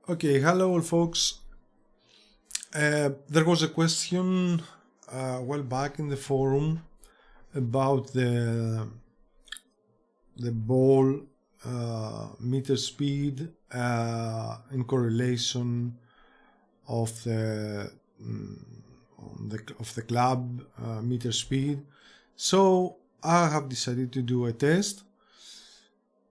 Okay, hello all folks. There was a question a while back in the forum about the ball meter speed in correlation of the club meter speed. So I have decided to do a test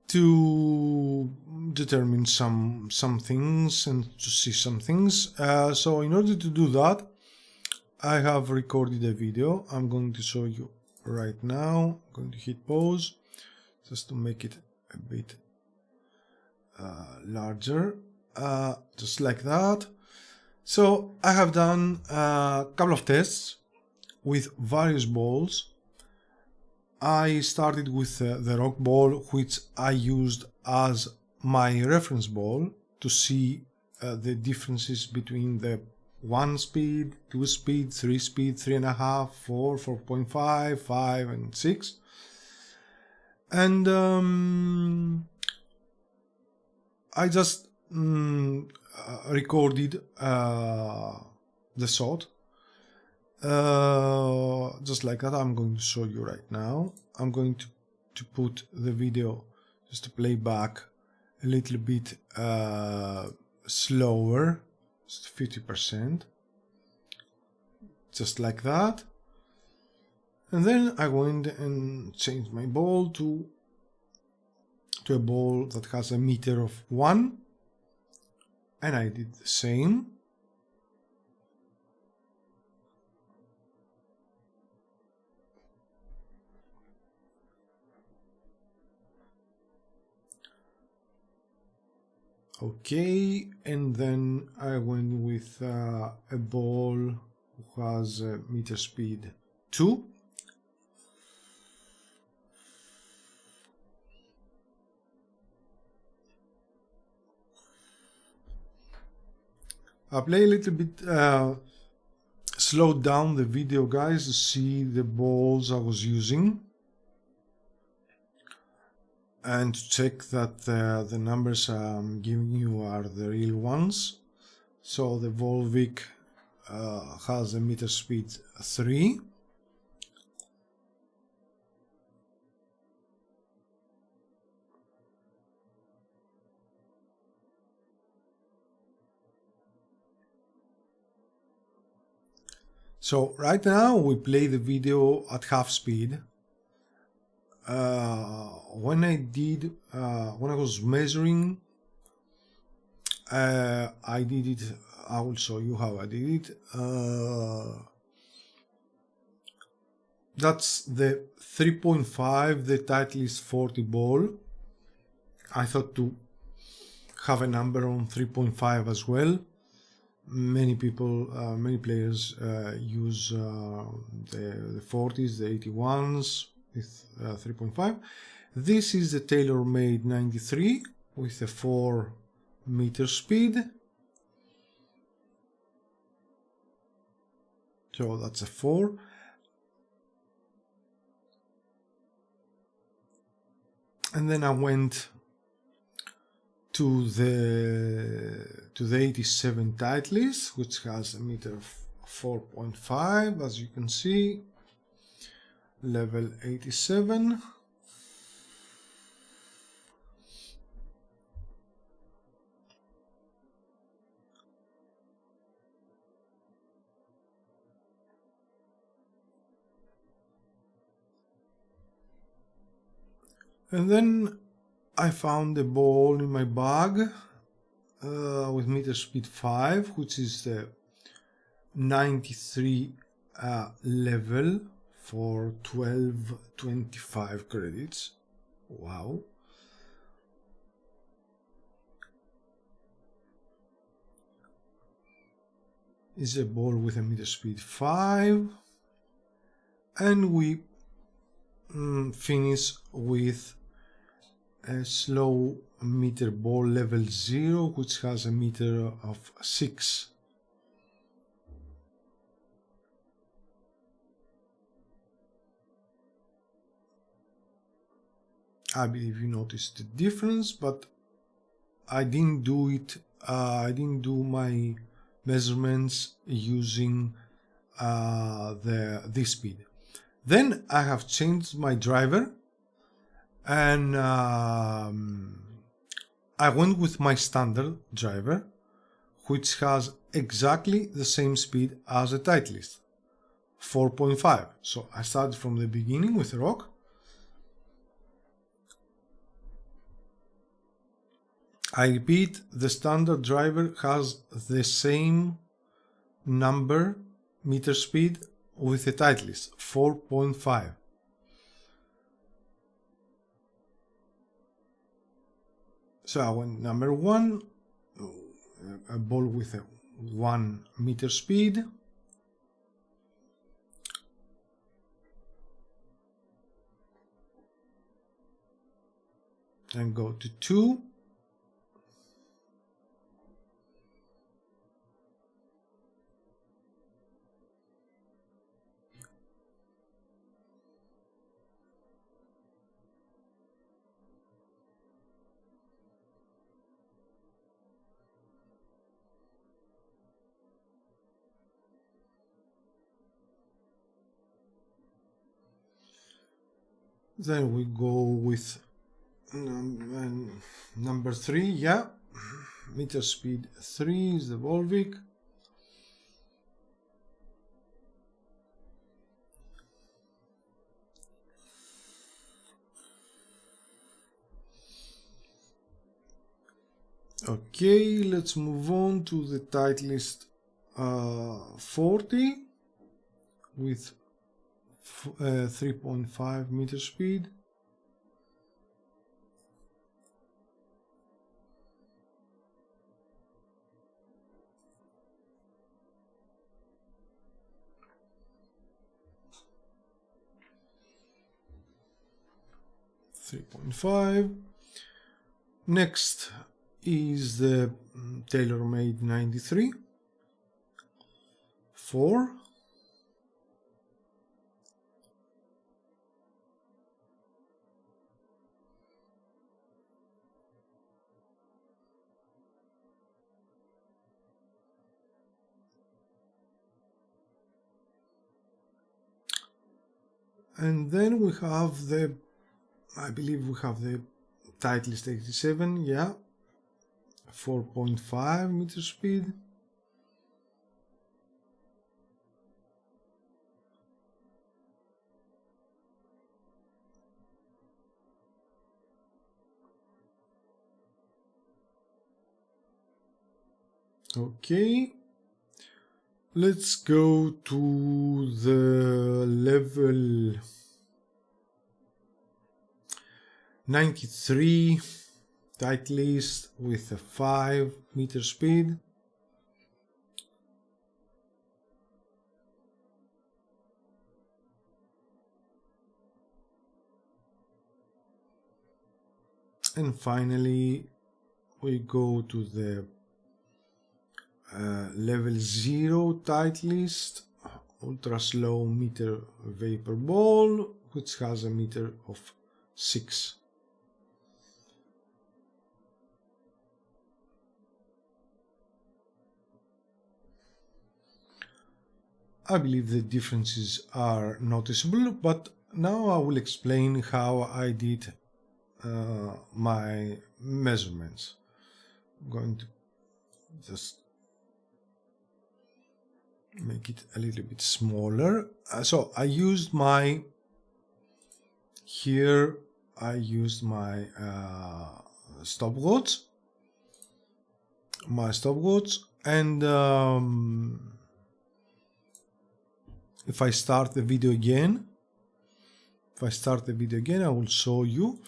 to determine some things and to see some things. So in order to do that, I have recorded a video. I'm going to show you right now. I'm going to hit pause just to make it a bit larger, just like that. So I have done a couple of tests with various balls. I started with the rock ball, which I used as my reference ball to see the differences between the 1 speed, 2 speed, 3 speed, 3.5, 4, 4.5, 5 and 6. And I just recorded the shot. Just like that. I'm going to show you right now. I'm going to put the video just to play back a little bit slower, just 50%, just like that. And then I went and changed my ball to a ball that has a meter of 1, and I did the same. Okay, and then I went with a ball who has a meter speed 2. I'll play a little bit, slow down the video, guys, to see the balls I was using and to check that the numbers I'm giving you are the real ones. So the Volvic has a meter speed 3. So right now we play the video at half speed. When I was measuring, I did it. I will show you how I did it. That's the 3.5, the Titleist 40 ball. I thought to have a number on 3.5 as well. Many people, many players use the 40s, the 81s with 3.5. This is the TaylorMade 93 with a 4 meter speed. So that's a 4. And then I went to the 87 Titleist, which has a meter of 4.5, as you can see, level 87. And then I found a ball in my bag with meter speed 5, which is the 93 level for 1225 credits. Wow. Is a ball with a meter speed 5, and we finish with a slow meter ball level 0, which has a meter of 6. I believe you noticed the difference, but I didn't do it. I didn't do my measurements using this speed. Then I have changed my driver, and I went with my standard driver, which has exactly the same speed as the Titleist, 4.5. So I started from the beginning with rock. I repeat, the standard driver has the same number meter speed with the Titleist, 4.5. So I went number 1, a ball with a 1 meter speed. And go to 2. Then we go with number 3, yeah, meter speed 3 is the Volvic. Okay, let's move on to the Titleist 40 with 3.5 meter speed. Next is the TaylorMade 93 4. And then we have the, I believe we have the Titleist 87, yeah, 4.5 meter speed. Okay, let's go to the level 93 Titleist with a 5 meter speed. And finally we go to the level 0 Titleist ultra slow meter vapor ball, which has a meter of 6. I believe the differences are noticeable, but now I will explain how I did my measurements. I'm going to just make it a little bit smaller. So I used my, here I used my stopwatch, and if I start the video again, I will show you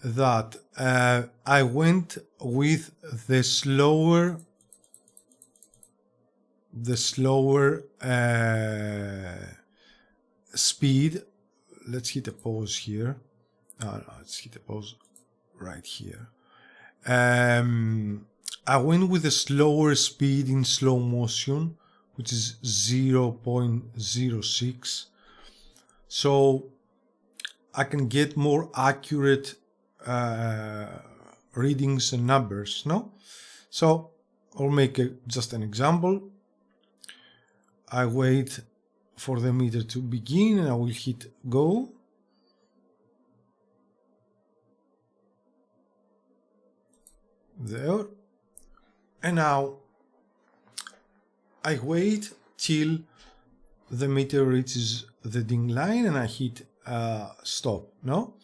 that I went with the slower speed. Let's hit a pause here. Let's hit a pause right here. I went with a slower speed in slow motion, which is 0.06, so I can get more accurate readings and numbers, no? So I'll make just an example. I wait for the meter to begin and I will hit go. There. And now I wait till the meter reaches the ding line and I hit stop, no?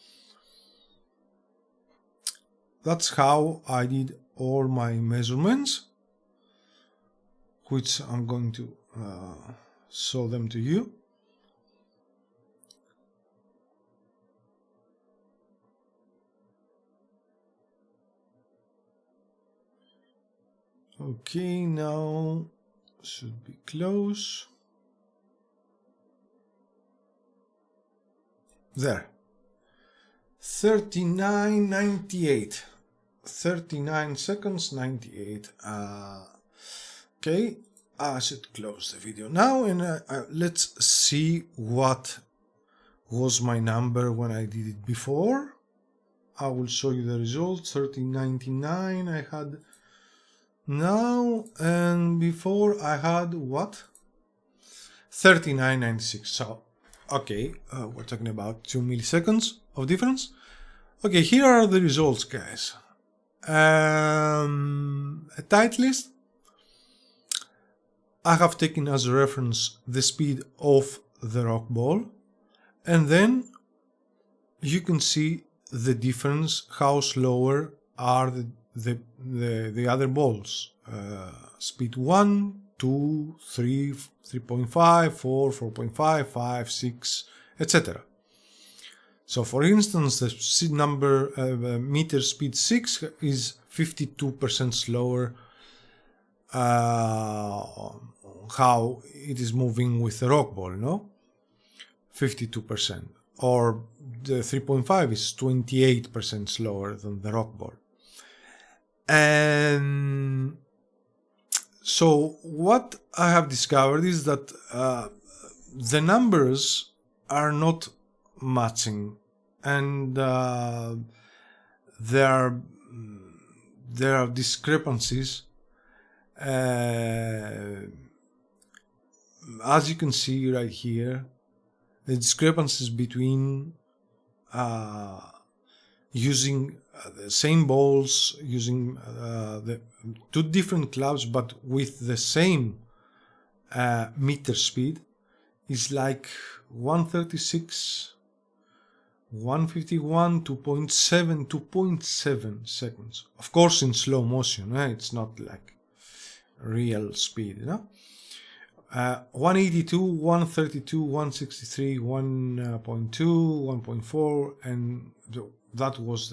That's how I did all my measurements, which I'm going to show them to you. Okay, now should be close. There. 39.98. 39 seconds, 98. Okay, I should close the video now and let's see what was my number when I did it before. I will show you the results. 13.99 I had now, and before I had what? 39.96. So okay, we're talking about 2 milliseconds of difference. Okay, here are the results, guys. A Titleist. I have taken as a reference the speed of the rock ball, and then you can see the difference, how slower are the other balls. Speed 1, 2, 3, 3.5, 4, 4.5, 5, 6, etc. So for instance, the seed number meter speed 6 is 52% slower how it is moving with the rock ball, no? 52%. Or the 3.5 is 28% slower than the rock ball. And so what I have discovered is that the numbers are not matching, and there are discrepancies. As you can see right here, the discrepancies between using the same balls, using the two different clubs but with the same meter speed is like 136, 151, 2.7 seconds. Of course in slow motion, it's not like real speed, you know? 182, 132, 163, 1.2, 1.4, and that was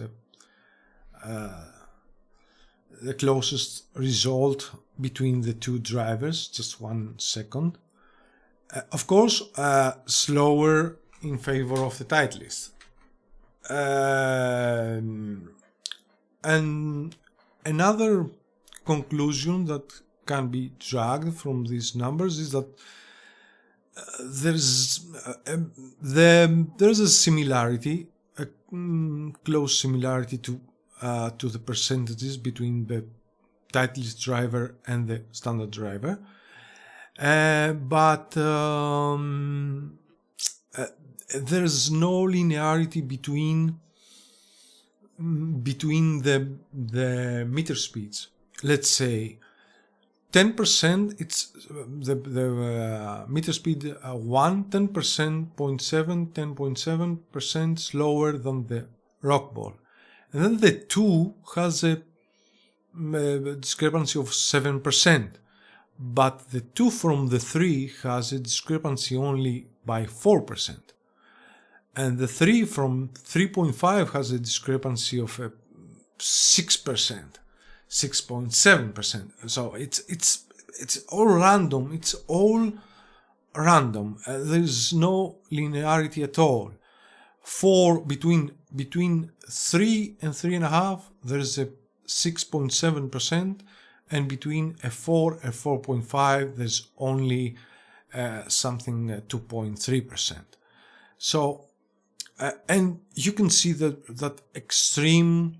the closest result between the two drivers, just 1 second. Of course, slower in favor of the Titleist. And another conclusion that can be dragged from these numbers is that there's a similarity, a close similarity to the percentages between the Titleist driver and the standard driver, but there's no linearity between the meter speeds. Let's say 10%, it's the meter speed 1, 10%, 10.7% slower than the rock ball. And then the 2 has a discrepancy of 7%. But the 2 from the 3 has a discrepancy only by 4%. And the 3 from 3.5 has a discrepancy of 6%. 6.7%. So it's all random. It's all random. There's no linearity at all. Between 3 and 3.5, there's a 6.7%, and between a 4 and 4.5, there's only something 2.3%. So, and you can see that extreme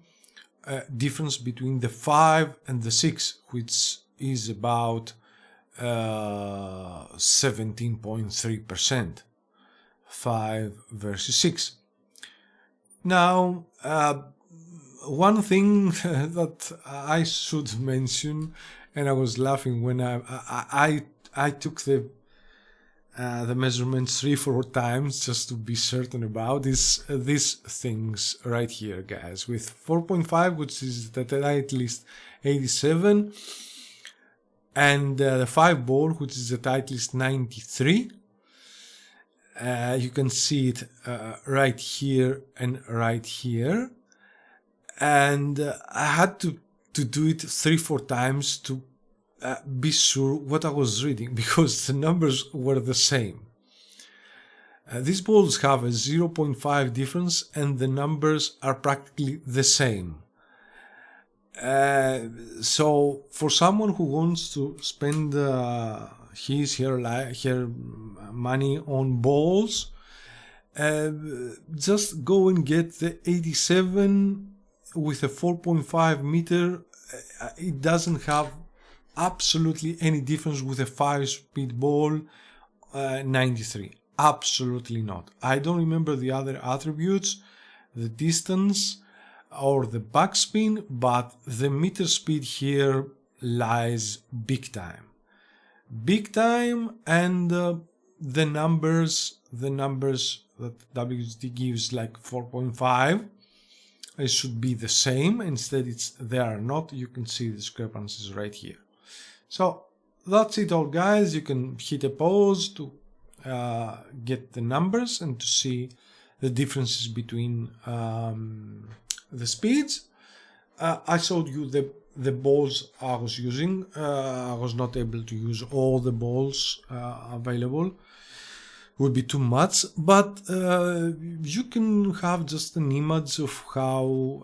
difference between the 5 and the 6, which is about 17.3%. 5 versus 6. Now, one thing that I should mention, and I was laughing when I took the measurements 3-4 times just to be certain about is these things right here, guys. With 4.5, which is the Titleist 87, and the 5 ball, which is the Titleist 93. You can see it right here and right here, and I had to do it 3-4 times to be sure what I was reading, because the numbers were the same. These balls have a 0.5 difference and the numbers are practically the same. So for someone who wants to spend her money on balls, just go and get the 87 with a 4.5 meter. It doesn't have absolutely any difference with a 5-speed ball 93. Absolutely not. I don't remember the other attributes, the distance or the backspin, but the meter speed here lies big time. And the numbers that WSD gives, like 4.5, it should be the same. Instead they are not. You can see the discrepancies right here. So that's it all, guys. You can hit a pause to get the numbers and to see the differences between the speeds. I showed you the balls I was using. I was not able to use all the balls available. Would be too much, but you can have just an image of how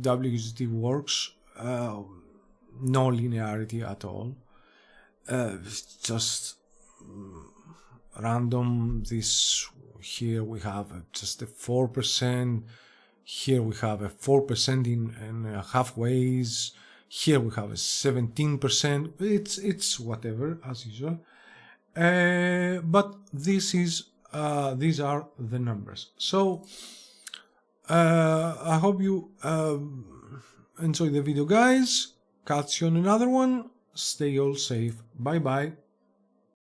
WSD works. No linearity at all. Just random. This here we have just a 4%. Here we have a 4% in halfways. Here we have a 17%. It's whatever, as usual. But these are the numbers. So I hope you enjoy the video, guys. Catch you on another one. Stay all safe. Bye bye.